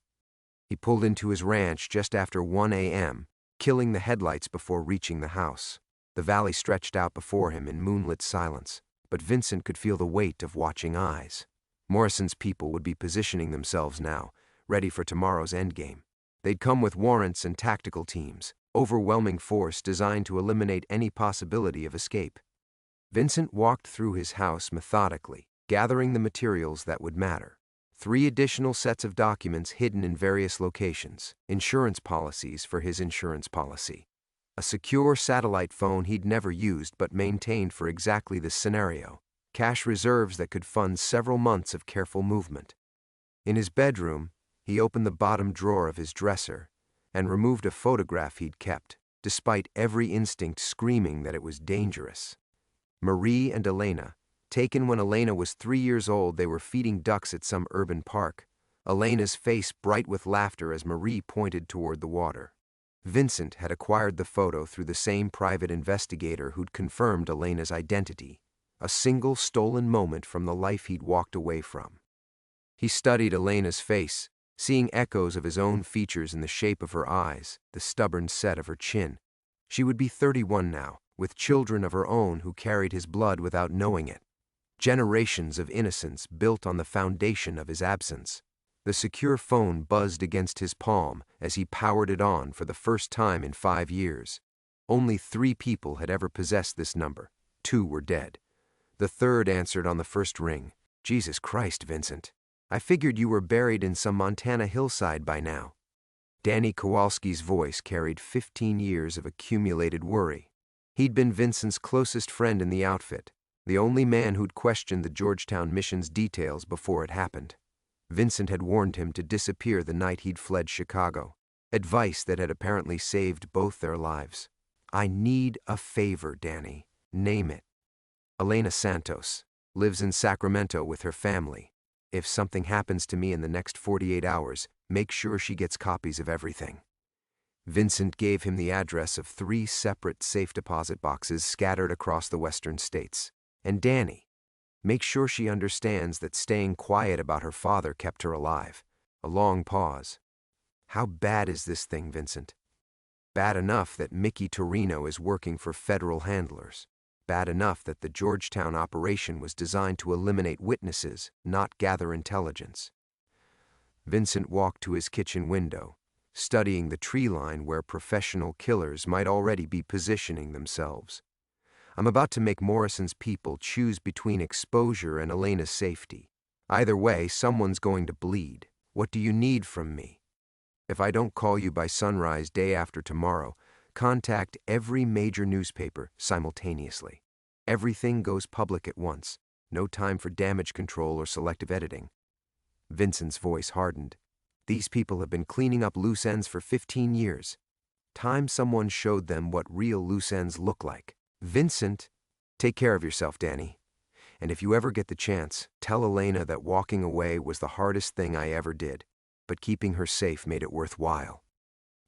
He pulled into his ranch just after 1 a.m., killing the headlights before reaching the house. The valley stretched out before him in moonlit silence, but Vincent could feel the weight of watching eyes. Morrison's people would be positioning themselves now, ready for tomorrow's endgame. They'd come with warrants and tactical teams, overwhelming force designed to eliminate any possibility of escape. Vincent walked through his house methodically, gathering the materials that would matter. 3 additional sets of documents hidden in various locations, insurance policies for his insurance policy. A secure satellite phone he'd never used but maintained for exactly this scenario. Cash reserves that could fund several months of careful movement. In his bedroom, he opened the bottom drawer of his dresser and removed a photograph he'd kept, despite every instinct screaming that it was dangerous. Marie and Elena. Taken when Elena was 3 years old, they were feeding ducks at some urban park. Elena's face bright with laughter as Marie pointed toward the water. Vincent had acquired the photo through the same private investigator who'd confirmed Elena's identity. A single stolen moment from the life he'd walked away from. He studied Elena's face, seeing echoes of his own features in the shape of her eyes, the stubborn set of her chin. She would be 31 now, with children of her own who carried his blood without knowing it. Generations of innocence built on the foundation of his absence. The secure phone buzzed against his palm as he powered it on for the first time in 5 years. Only 3 people had ever possessed this number. 2 were dead. The third answered on the first ring. Jesus Christ, Vincent. I figured you were buried in some Montana hillside by now. Danny Kowalski's voice carried 15 years of accumulated worry. He'd been Vincent's closest friend in the outfit, the only man who'd questioned the Georgetown mission's details before it happened. Vincent had warned him to disappear the night he'd fled Chicago, advice that had apparently saved both their lives. I need a favor, Danny. Name it. Elena Santos lives in Sacramento with her family. If something happens to me in the next 48 hours, make sure she gets copies of everything. Vincent gave him the address of 3 separate safe deposit boxes scattered across the western states. And Danny, make sure she understands that staying quiet about her father kept her alive. A long pause. How bad is this thing, Vincent? Bad enough that Mickey Torino is working for federal handlers. Bad enough that the Georgetown operation was designed to eliminate witnesses, not gather intelligence. Vincent walked to his kitchen window, studying the tree line where professional killers might already be positioning themselves. I'm about to make Morrison's people choose between exposure and Elena's safety. Either way, someone's going to bleed. What do you need from me? If I don't call you by sunrise day after tomorrow, contact every major newspaper simultaneously. Everything goes public at once. No time for damage control or selective editing. Vincent's voice hardened. These people have been cleaning up loose ends for 15 years. Time someone showed them what real loose ends look like. Vincent, take care of yourself, Danny. And if you ever get the chance, tell Elena that walking away was the hardest thing I ever did, but keeping her safe made it worthwhile.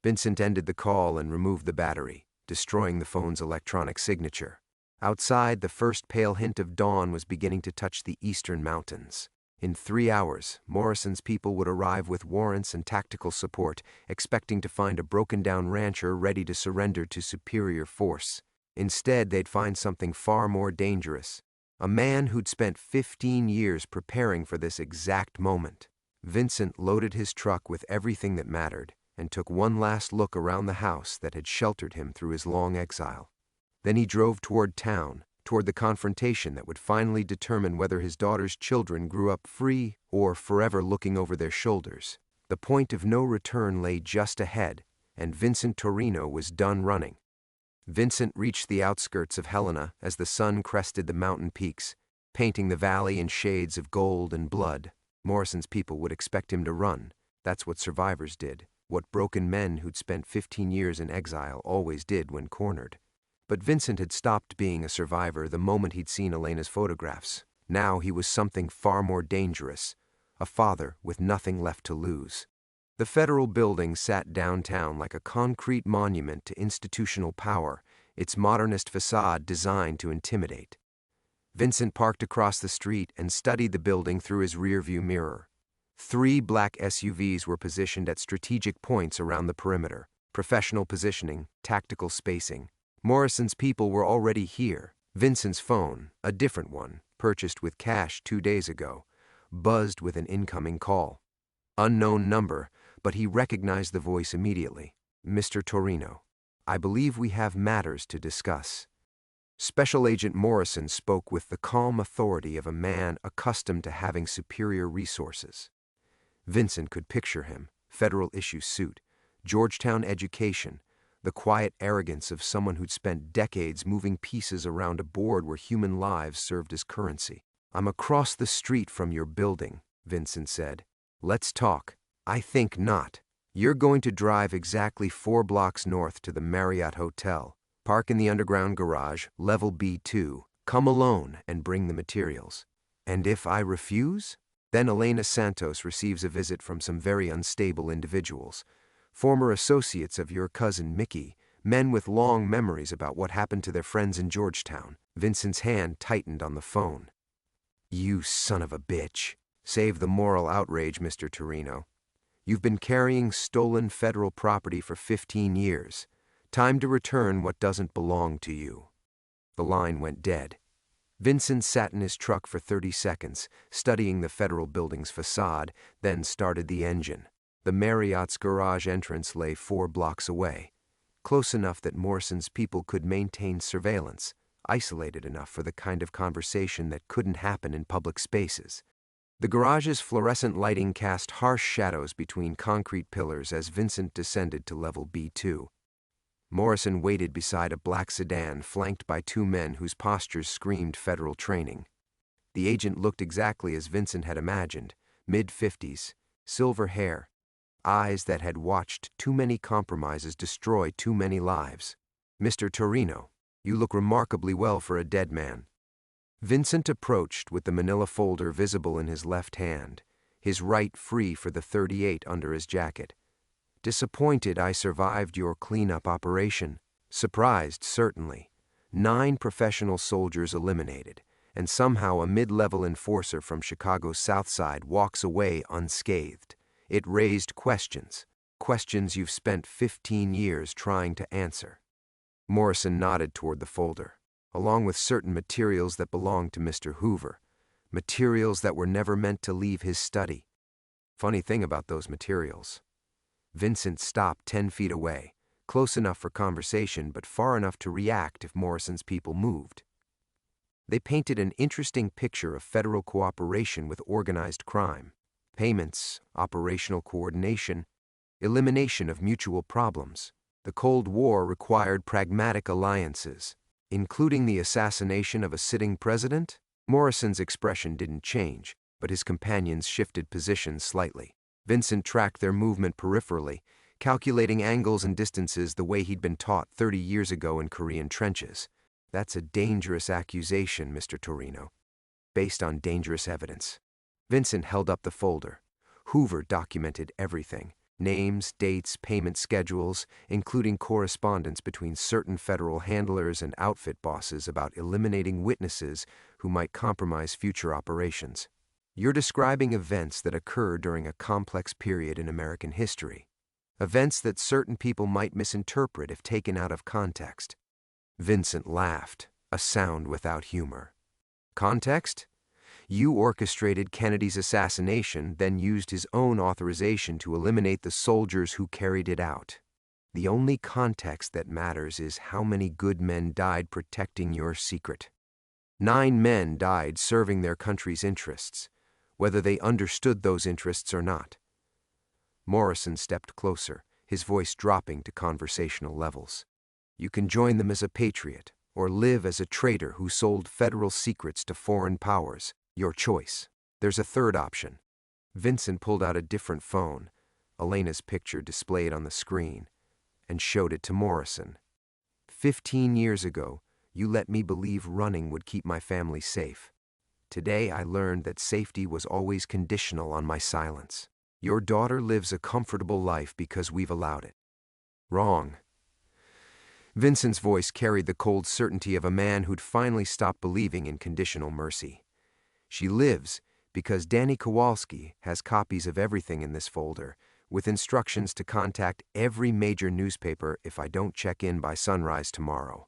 Vincent ended the call and removed the battery, destroying the phone's electronic signature. Outside, the first pale hint of dawn was beginning to touch the eastern mountains. In 3 hours, Morrison's people would arrive with warrants and tactical support, expecting to find a broken-down rancher ready to surrender to superior force. Instead, they'd find something far more dangerous. A man who'd spent 15 years preparing for this exact moment. Vincent loaded his truck with everything that mattered and took one last look around the house that had sheltered him through his long exile. Then he drove toward town, toward the confrontation that would finally determine whether his daughter's children grew up free or forever looking over their shoulders. The point of no return lay just ahead, and Vincent Torino was done running. Vincent reached the outskirts of Helena as the sun crested the mountain peaks, painting the valley in shades of gold and blood. Morrison's people would expect him to run. That's what survivors did, what broken men who'd spent 15 years in exile always did when cornered. But Vincent had stopped being a survivor the moment he'd seen Elena's photographs. Now he was something far more dangerous, a father with nothing left to lose. The federal building sat downtown like a concrete monument to institutional power, its modernist facade designed to intimidate. Vincent parked across the street and studied the building through his rearview mirror. 3 black SUVs were positioned at strategic points around the perimeter: professional positioning, tactical spacing. Morrison's people were already here. Vincent's phone, a different one, purchased with cash 2 days ago, buzzed with an incoming call. Unknown number, but he recognized the voice immediately. Mr. Torino, I believe we have matters to discuss. Special Agent Morrison spoke with the calm authority of a man accustomed to having superior resources. Vincent could picture him, federal issue suit, Georgetown education, the quiet arrogance of someone who'd spent decades moving pieces around a board where human lives served as currency. I'm across the street from your building, Vincent said. Let's talk. I think not. You're going to drive exactly 4 blocks north to the Marriott Hotel. Park in the underground garage, level B2. Come alone and bring the materials. And if I refuse? Then Elena Santos receives a visit from some very unstable individuals. Former associates of your cousin Mickey, men with long memories about what happened to their friends in Georgetown. Vincent's hand tightened on the phone. You son of a bitch. Save the moral outrage, Mr. Torino. You've been carrying stolen federal property for 15 years. Time to return what doesn't belong to you. The line went dead. Vincent sat in his truck for 30 seconds, studying the federal building's facade, then started the engine. The Marriott's garage entrance lay 4 blocks away, close enough that Morrison's people could maintain surveillance, isolated enough for the kind of conversation that couldn't happen in public spaces. The garage's fluorescent lighting cast harsh shadows between concrete pillars as Vincent descended to level B2. Morrison waited beside a black sedan flanked by 2 men whose postures screamed federal training. The agent looked exactly as Vincent had imagined, mid-50s, silver hair, eyes that had watched too many compromises destroy too many lives. Mr. Torino, you look remarkably well for a dead man. Vincent approached with the manila folder visible in his left hand, his right free for the .38 under his jacket. Disappointed I survived your cleanup operation. Surprised, certainly. 9 professional soldiers eliminated, and somehow a mid-level enforcer from Chicago's South Side walks away unscathed. It raised questions you've spent 15 years trying to answer. Morrison nodded toward the folder, along with certain materials that belonged to Mr. Hoover, materials that were never meant to leave his study. Funny thing about those materials. Vincent stopped 10 feet away, close enough for conversation but far enough to react if Morrison's people moved. They painted an interesting picture of federal cooperation with organized crime. Payments, operational coordination, elimination of mutual problems. The Cold War required pragmatic alliances, including the assassination of a sitting president. Morrison's expression didn't change, but his companions shifted positions slightly. Vincent tracked their movement peripherally, calculating angles and distances the way he'd been taught 30 years ago in Korean trenches. That's a dangerous accusation, Mr. Torino, based on dangerous evidence. Vincent held up the folder. Hoover documented everything: names, dates, payment schedules, including correspondence between certain federal handlers and outfit bosses about eliminating witnesses who might compromise future operations. You're describing events that occur during a complex period in American history. Events that certain people might misinterpret if taken out of context. Vincent laughed, a sound without humor. Context? You orchestrated Kennedy's assassination, then used his own authorization to eliminate the soldiers who carried it out. The only context that matters is how many good men died protecting your secret. 9 men died serving their country's interests, whether they understood those interests or not. Morrison stepped closer, his voice dropping to conversational levels. You can join them as a patriot, or live as a traitor who sold federal secrets to foreign powers. Your choice. There's a third option. Vincent pulled out a different phone, Elena's picture displayed on the screen, and showed it to Morrison. 15 years ago, you let me believe running would keep my family safe. Today I learned that safety was always conditional on my silence. Your daughter lives a comfortable life because we've allowed it. Wrong. Vincent's voice carried the cold certainty of a man who'd finally stopped believing in conditional mercy. She lives because Danny Kowalski has copies of everything in this folder, with instructions to contact every major newspaper if I don't check in by sunrise tomorrow.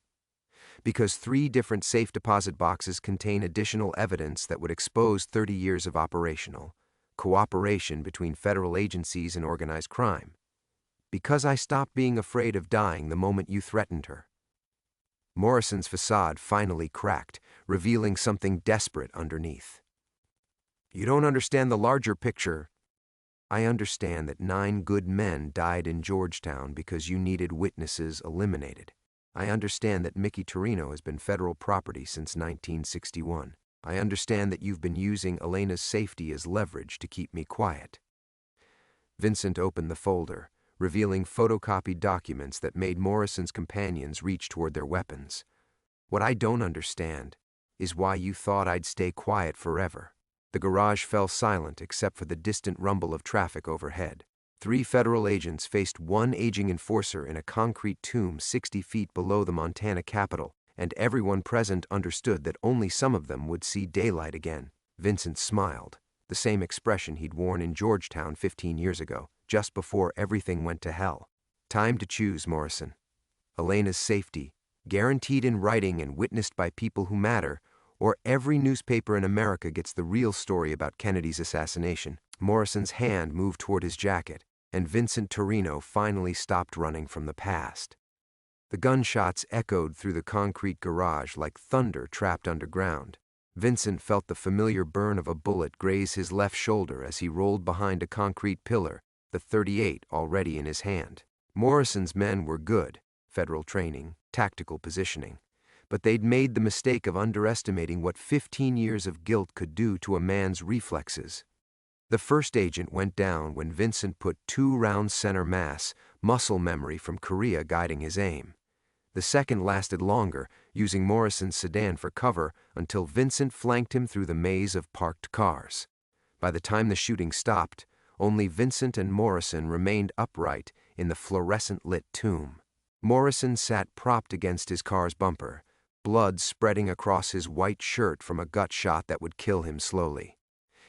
Because 3 different safe deposit boxes contain additional evidence that would expose 30 years of operational cooperation between federal agencies and organized crime. Because I stopped being afraid of dying the moment you threatened her. Morrison's facade finally cracked, revealing something desperate underneath. You don't understand the larger picture. I understand that 9 good men died in Georgetown because you needed witnesses eliminated. I understand that Mickey Torino has been federal property since 1961. I understand that you've been using Elena's safety as leverage to keep me quiet. Vincent opened the folder, revealing photocopied documents that made Morrison's companions reach toward their weapons. What I don't understand is why you thought I'd stay quiet forever. The garage fell silent except for the distant rumble of traffic overhead. 3 federal agents faced one aging enforcer in a concrete tomb 60 feet below the Montana Capitol, and everyone present understood that only some of them would see daylight again. Vincent smiled, the same expression he'd worn in Georgetown 15 years ago, just before everything went to hell. Time to choose, Morrison. Elena's safety, guaranteed in writing and witnessed by people who matter, or every newspaper in America gets the real story about Kennedy's assassination. Morrison's hand moved toward his jacket, and Vincent Torino finally stopped running from the past. The gunshots echoed through the concrete garage like thunder trapped underground. Vincent felt the familiar burn of a bullet graze his left shoulder as he rolled behind a concrete pillar, the .38 already in his hand. Morrison's men were good, federal training, tactical positioning, but they'd made the mistake of underestimating what 15 years of guilt could do to a man's reflexes. The first agent went down when Vincent put 2 rounds center mass, muscle memory from Korea guiding his aim. The second lasted longer, using Morrison's sedan for cover until Vincent flanked him through the maze of parked cars. By the time the shooting stopped, only Vincent and Morrison remained upright in the fluorescent-lit tomb. Morrison sat propped against his car's bumper, blood spreading across his white shirt from a gut shot that would kill him slowly.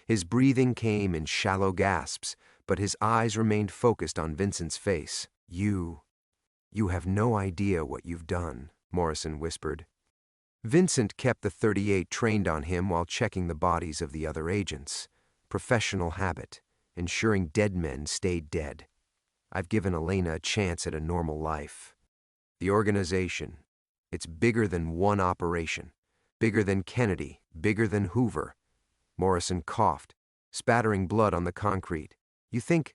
His breathing came in shallow gasps, but his eyes remained focused on Vincent's face. You have no idea what you've done, Morrison whispered. Vincent kept the .38 trained on him while checking the bodies of the other agents. Professional habit, ensuring dead men stayed dead. I've given Elena a chance at a normal life. The organization, it's bigger than one operation. Bigger than Kennedy, bigger than Hoover. Morrison coughed, spattering blood on the concrete. You think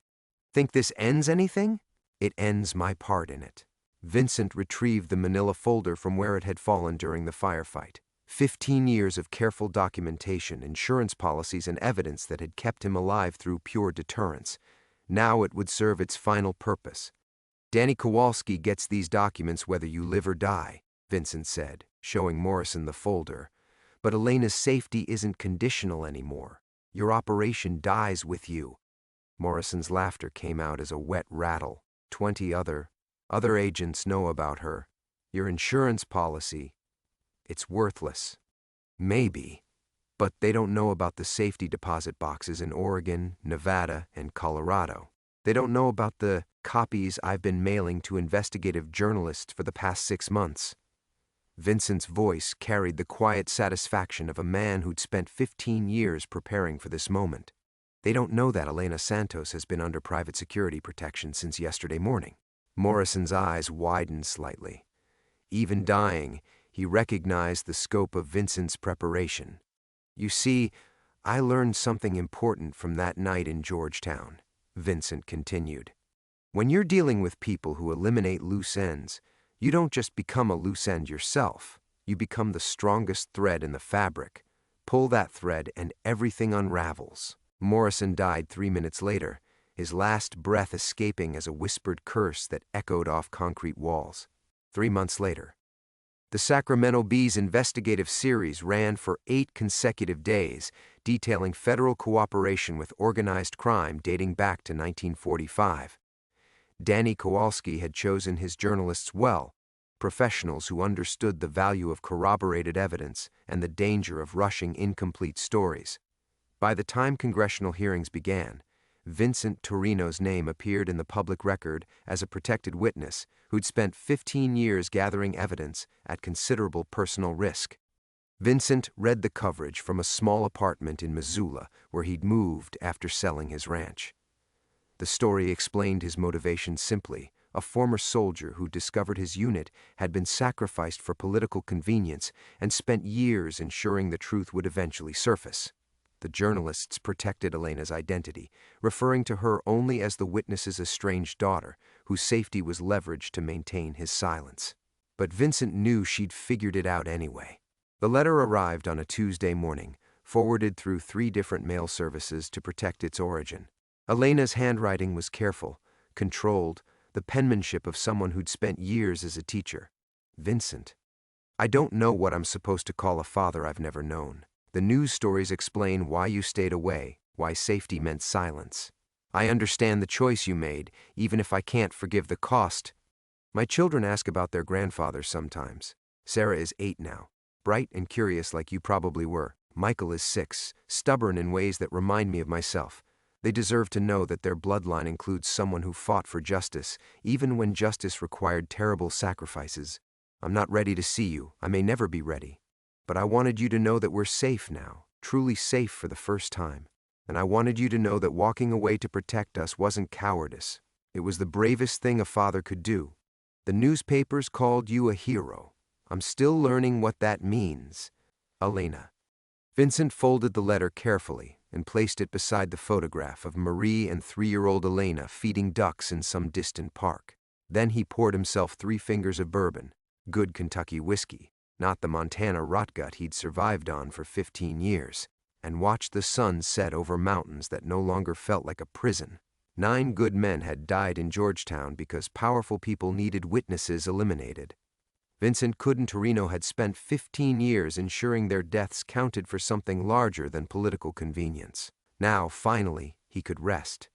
this ends anything? It ends my part in it. Vincent retrieved the manila folder from where it had fallen during the firefight. 15 years of careful documentation, insurance policies, and evidence that had kept him alive through pure deterrence. Now it would serve its final purpose. Danny Kowalski gets these documents whether you live or die, Vincent said, showing Morrison the folder. But Elena's safety isn't conditional anymore. Your operation dies with you. Morrison's laughter came out as a wet rattle. 20 other agents know about her. Your insurance policy, it's worthless. Maybe. But they don't know about the safety deposit boxes in Oregon, Nevada, and Colorado. They don't know about the copies I've been mailing to investigative journalists for the past 6 months. Vincent's voice carried the quiet satisfaction of a man who'd spent 15 years preparing for this moment. They don't know that Elena Santos has been under private security protection since yesterday morning. Morrison's eyes widened slightly. Even dying, he recognized the scope of Vincent's preparation. You see, I learned something important from that night in Georgetown, Vincent continued. When you're dealing with people who eliminate loose ends, you don't just become a loose end yourself. You become the strongest thread in the fabric. Pull that thread and everything unravels. Morrison died 3 minutes later, his last breath escaping as a whispered curse that echoed off concrete walls. 3 months later. The Sacramento Bee's investigative series ran for 8 consecutive days, detailing federal cooperation with organized crime dating back to 1945. Danny Kowalski had chosen his journalists well, professionals who understood the value of corroborated evidence and the danger of rushing incomplete stories. By the time congressional hearings began, Vincent Torino's name appeared in the public record as a protected witness who'd spent 15 years gathering evidence at considerable personal risk. Vincent read the coverage from a small apartment in Missoula where he'd moved after selling his ranch. The story explained his motivation simply: a former soldier who discovered his unit had been sacrificed for political convenience and spent years ensuring the truth would eventually surface. The journalists protected Elena's identity, referring to her only as the witness's estranged daughter, whose safety was leveraged to maintain his silence. But Vincent knew she'd figured it out anyway. The letter arrived on a Tuesday morning, forwarded through 3 different mail services to protect its origin. Elena's handwriting was careful, controlled, the penmanship of someone who'd spent years as a teacher. Vincent. I don't know what I'm supposed to call a father I've never known. The news stories explain why you stayed away, why safety meant silence. I understand the choice you made, even if I can't forgive the cost. My children ask about their grandfathers sometimes. Sarah is 8 now, bright and curious like you probably were. Michael is 6, stubborn in ways that remind me of myself. They deserve to know that their bloodline includes someone who fought for justice, even when justice required terrible sacrifices. I'm not ready to see you. I may never be ready. But I wanted you to know that we're safe now, truly safe for the first time. And I wanted you to know that walking away to protect us wasn't cowardice. It was the bravest thing a father could do. The newspapers called you a hero. I'm still learning what that means. Elena. Vincent folded the letter carefully and placed it beside the photograph of Marie and 3-year-old Elena feeding ducks in some distant park. Then he poured himself 3 fingers of bourbon, good Kentucky whiskey, not the Montana rotgut he'd survived on for 15 years, and watched the sun set over mountains that no longer felt like a prison. 9 good men had died in Georgetown because powerful people needed witnesses eliminated. Vincent Torino had spent 15 years ensuring their deaths counted for something larger than political convenience. Now, finally, he could rest.